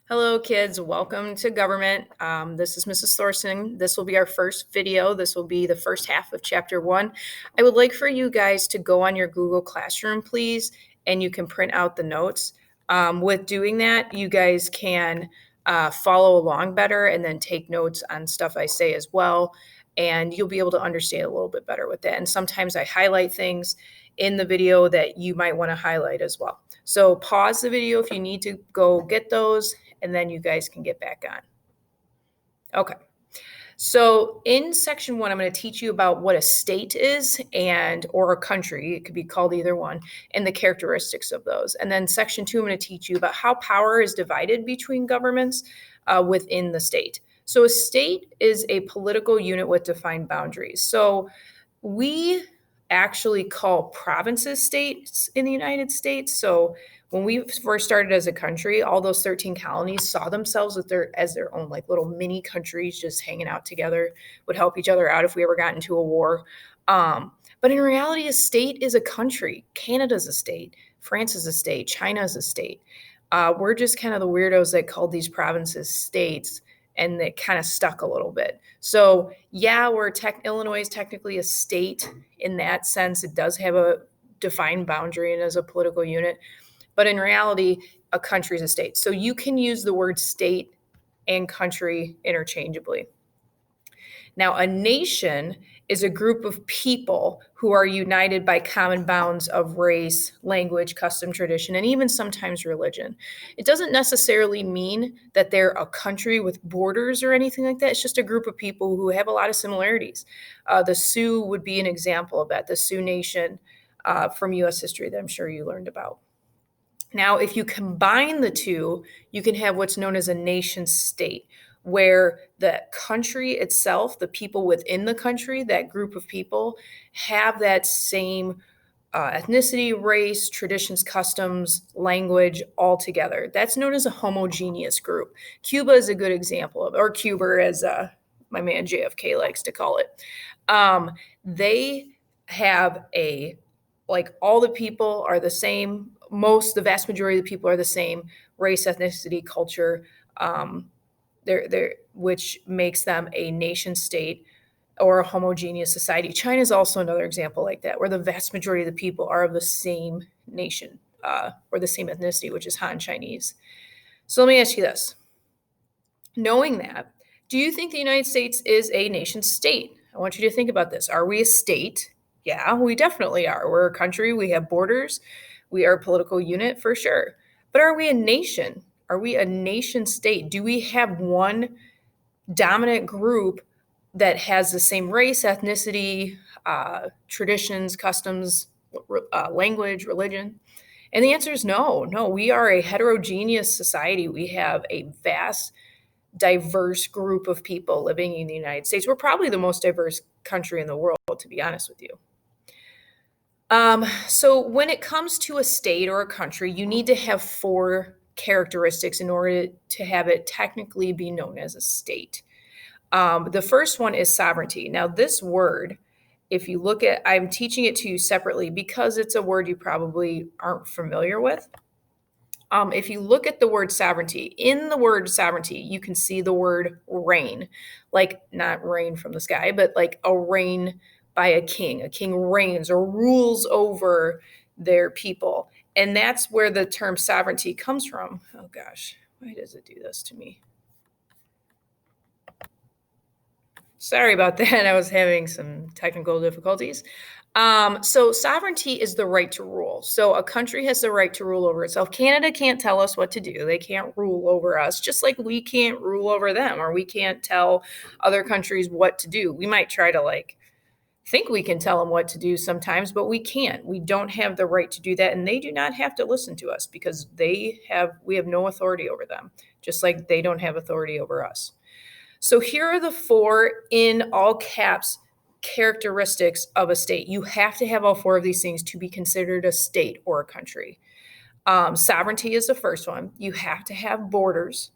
Hello, kids. Welcome to government. This is Mrs. Thorson. This will be our first video. This will be the first half of chapter 1. I would like for you guys to go on your Google Classroom, please, and you can print out the notes. With doing that, you guys can follow along better and then take notes on stuff I say as well. And you'll be able to understand a little bit better with that. And sometimes I highlight things in the video that you might want to highlight as well. So pause the video if you need to go get those, and then you guys can get back on. Okay. So in section 1, I'm going to teach you about what a state is or a country, it could be called either one, and the characteristics of those. And then section 2, I'm going to teach you about how power is divided between governments within the state. So a state is a political unit with defined boundaries. So we actually call provinces states in the United States. So when we first started as a country, all those 13 colonies saw themselves as their own like little mini countries, just hanging out together, would help each other out if we ever got into a war. But in reality, a state is a country. Canada's a state. France is a state. China is a state. We're just kind of the weirdos that called these provinces states, and they kind of stuck a little bit. So yeah, Illinois is technically a state in that sense. It does have a defined boundary and as a political unit, but in reality, a country is a state. So you can use the word state and country interchangeably. Now, a nation is a group of people who are united by common bounds of race, language, custom, tradition, and even sometimes religion. It doesn't necessarily mean that they're a country with borders or anything like that. It's just a group of people who have a lot of similarities. The Sioux would be an example of that, the Sioux Nation from U.S. history that I'm sure you learned about. Now, if you combine the two, you can have what's known as a nation state, where the country itself, the people within the country, that group of people, have that same ethnicity, race, traditions, customs, language all together. That's known as a homogeneous group. Cuba is a good example of, or Cuba as my man JFK likes to call it. They have all the people are the same. The vast majority of the people are the same race, ethnicity, culture, which makes them a nation state or a homogeneous society. China is also another example like that, where the vast majority of the people are of the same nation or the same ethnicity, which is Han Chinese. So let me ask you this. Knowing that, do you think the United States is a nation state? I want you to think about this. Are we a state? Yeah, we definitely are. We're a country. We have borders. We are a political unit for sure. But are we a nation? Are we a nation state? Do we have one dominant group that has the same race, ethnicity, traditions, customs, language, religion? And the answer is no. No, we are a heterogeneous society. We have a vast, diverse group of people living in the United States. We're probably the most diverse country in the world, to be honest with you. So when it comes to a state or a country, you need to have 4 characteristics in order to have it technically be known as a state. The first one is sovereignty. Now, this word, if you look at, I'm teaching it to you separately because it's a word you probably aren't familiar with. If you look at the word sovereignty, in the word sovereignty, you can see the word reign, like not rain from the sky, but like a reign by a king. A king reigns or rules over their people. And that's where the term sovereignty comes from. Oh gosh, why does it do this to me? Sorry about that. I was having some technical difficulties. So sovereignty is the right to rule. So a country has the right to rule over itself. Canada can't tell us what to do. They can't rule over us, just like we can't rule over them, or we can't tell other countries what to do. We might try to think we can tell them what to do sometimes, but we can't. We don't have the right to do that, and they do not have to listen to us because we have no authority over them, just like they don't have authority over us. So here are the 4 in all caps characteristics of a state. You have to have all 4 of these things to be considered a state or a country. Sovereignty is the first one. You have to have borders.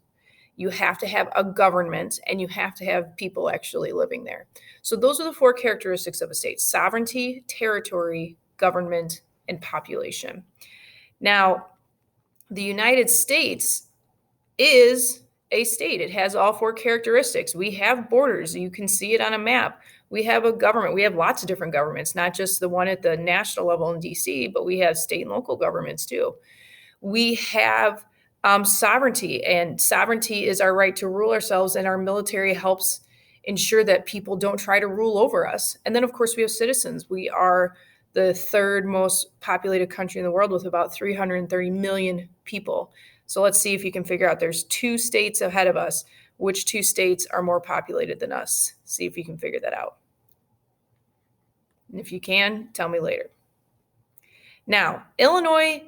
You have to have a government, and you have to have people actually living there. So those are the 4 characteristics of a state: sovereignty, territory, government, and population. Now, the United States is a state. It has all four characteristics. We have borders. You can see it on a map. We have a government. We have lots of different governments, not just the one at the national level in DC, but we have state and local governments too. We have sovereignty, and sovereignty is our right to rule ourselves, and our military helps ensure that people don't try to rule over us. And then, of course, we have citizens. We are the third most populated country in the world with about 330 million people. So let's see if you can figure out, there's two states ahead of us. Which two states are more populated than us? See if you can figure that out. And if you can, tell me later. Now, Illinois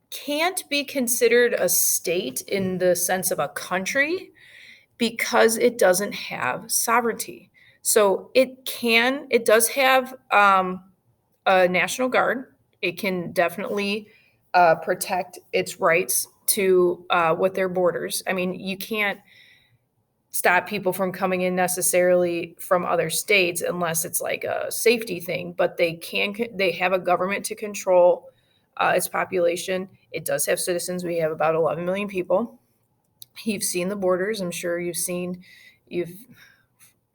can't be considered a state in the sense of a country because it doesn't have sovereignty. So it does have a National Guard. It can definitely protect its rights to with their borders. I mean, you can't stop people from coming in necessarily from other states unless it's like a safety thing, but they have a government to control its population. It does have citizens. We have about 11 million people. You've seen the borders. I'm sure you've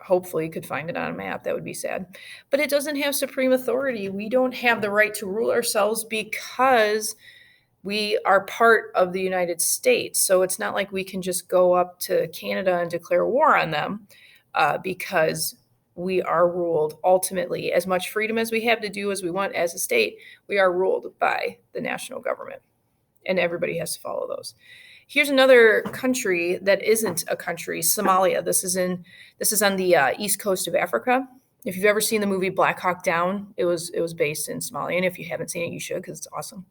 hopefully could find it on a map. That would be sad. But it doesn't have supreme authority. We don't have the right to rule ourselves because we are part of the United States. So it's not like we can just go up to Canada and declare war on them because we are ruled ultimately. As much freedom as we have to do as we want as a state, we are ruled by the national government, and everybody has to follow those. Here's another country that isn't a country, Somalia. This is on the east coast of Africa. If you've ever seen the movie Black Hawk Down, it was based in Somalia, and if you haven't seen it, you should because it's awesome.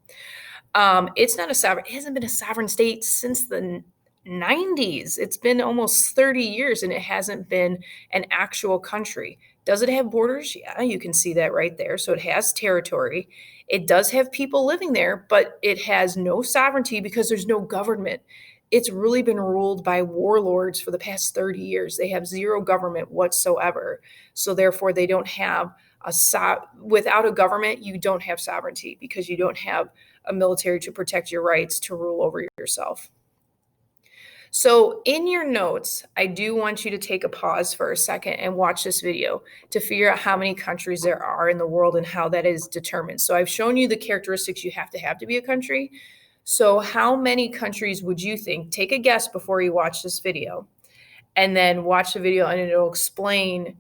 It hasn't been a sovereign state since the 90s. It's been almost 30 years, and it hasn't been an actual country. Does it have borders? Yeah, you can see that right there. So it has territory. It does have people living there, but it has no sovereignty because there's no government. It's really been ruled by warlords for the past 30 years. They have zero government whatsoever. So therefore, they don't have without a government, you don't have sovereignty because you don't have a military to protect your rights to rule over yourself. So in your notes, I do want you to take a pause for a second and watch this video to figure out how many countries there are in the world and how that is determined. So I've shown you the characteristics you have to be a country. So how many countries would you think? Take a guess before you watch this video, and then watch the video and it'll explain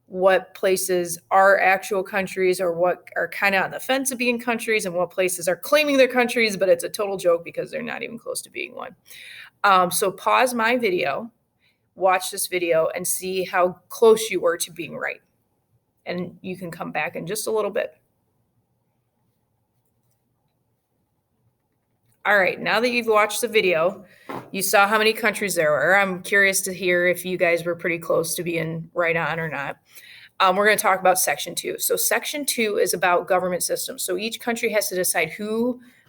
what places are actual countries or what are kind of on the fence of being countries, and what places are claiming they're countries, but it's a total joke because they're not even close to being one. So pause my video, watch this video, and see how close you were to being right. And you can come back in just a little bit. All right, now that you've watched the video, you saw how many countries there were. I'm curious to hear if you guys were pretty close to being right on or not. We're going to talk about Section 2. So Section 2 is about government systems. So each country has to decide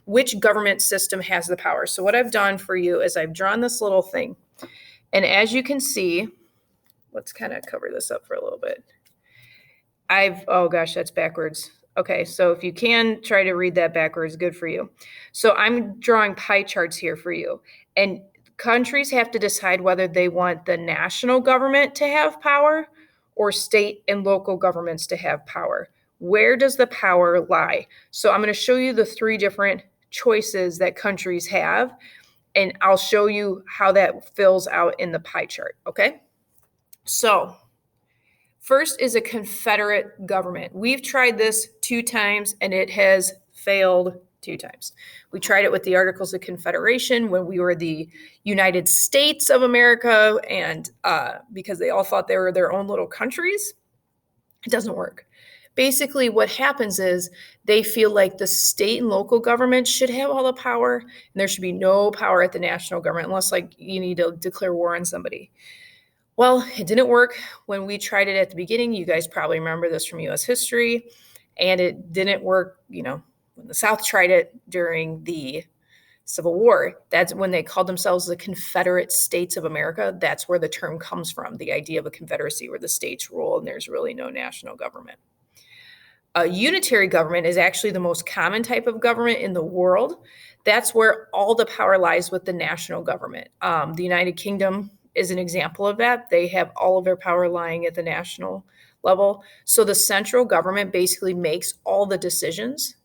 which government system has the power. So what I've done for you is I've drawn this little thing. And as you can see, let's kind of cover this up for a little bit. Oh gosh, that's backwards. Okay, so if you can try to read that backwards, good for you. So I'm drawing pie charts here for you. And countries have to decide whether they want the national government to have power or state and local governments to have power. Where does the power lie? So I'm going to show you the three different choices that countries have, and I'll show you how that fills out in the pie chart, okay? So first is a confederate government. We've tried this 2 times, and it has failed 2 times. We tried it with the Articles of Confederation when we were the United States of America, and because they all thought they were their own little countries, it doesn't work. Basically, what happens is they feel like the state and local government should have all the power, and there should be no power at the national government unless, like, you need to declare war on somebody. Well, it didn't work when we tried it at the beginning. You guys probably remember this from U.S. history, and it didn't work, when the South tried it during the Civil War. That's when they called themselves the Confederate States of America. That's where the term comes from, the idea of a confederacy where the states rule and there's really no national government. A unitary government is actually the most common type of government in the world That's where all the power lies with the national government. The United Kingdom is an example of that. They have all of their power lying at the national level. So the central government basically makes all the decisions,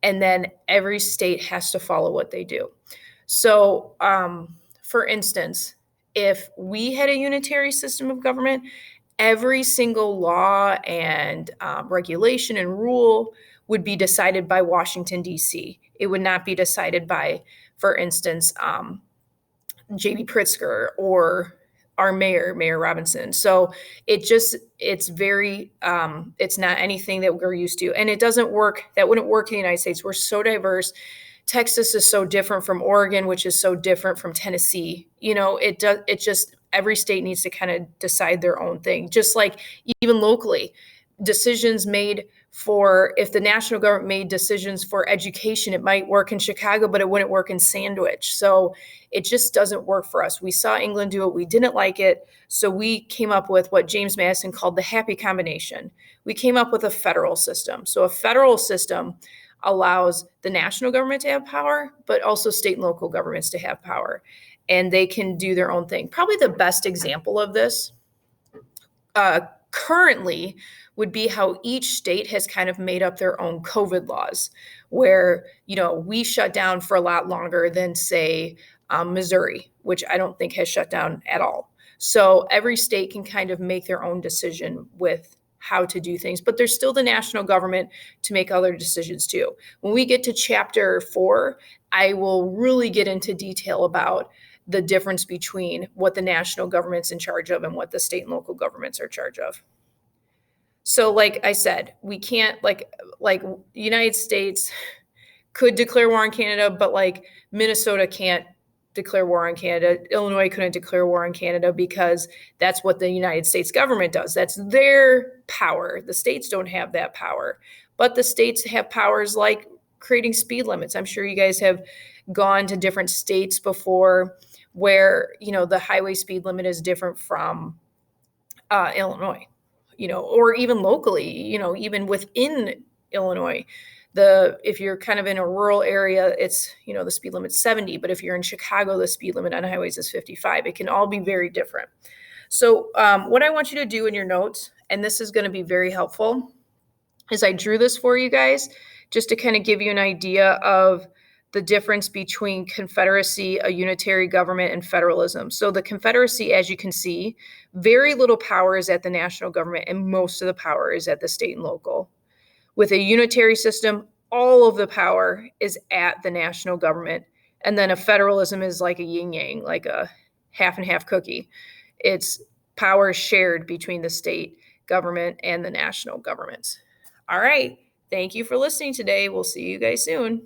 and then every state has to follow what they do. So, for instance, if we had a unitary system of government, every single law and regulation and rule would be decided by Washington, D.C. It would not be decided by, for instance, J.B. Pritzker or our Mayor Robinson. So it's very, it's not anything that we're used to. And it doesn't work, that wouldn't work in the United States. We're so diverse. Texas is so different from Oregon, which is so different from Tennessee. It just, every state needs to kind of decide their own thing. Just like even locally, decisions made for, if the national government made decisions for education, it might work in Chicago, but it wouldn't work in Sandwich. So it just doesn't work for us. We saw England do it. We didn't like it. So we came up with what James Madison called the happy combination. We came up with a federal system. So a federal system allows the national government to have power, but also state and local governments to have power. And they can do their own thing. Probably the best example of this currently would be how each state has kind of made up their own COVID laws, where, we shut down for a lot longer than, say, Missouri, which I don't think has shut down at all. So every state can kind of make their own decision with how to do things, but there's still the national government to make other decisions too. When we get to chapter 4, I will really get into detail about the difference between what the national government's in charge of and what the state and local governments are in charge of. So like I said, we can't, like the United States could declare war on Canada, but like Minnesota can't declare war on Canada. Illinois couldn't declare war on Canada because that's what the United States government does. That's their power. The states don't have that power, but the states have powers like creating speed limits. I'm sure you guys have gone to different states before where, the highway speed limit is different from Illinois, or even locally, even within Illinois. If you're kind of in a rural area, it's, the speed limit's 70, but if you're in Chicago, the speed limit on highways is 55. It can all be very different. So what I want you to do in your notes, and this is going to be very helpful, is I drew this for you guys just to kind of give you an idea of the difference between Confederacy, a unitary government, and federalism. So the Confederacy, as you can see, very little power is at the national government, and most of the power is at the state and local. With a unitary system, all of the power is at the national government. And then a federalism is like a yin-yang, like a half and half cookie. It's power shared between the state government and the national governments. All right. Thank you for listening today. We'll see you guys soon.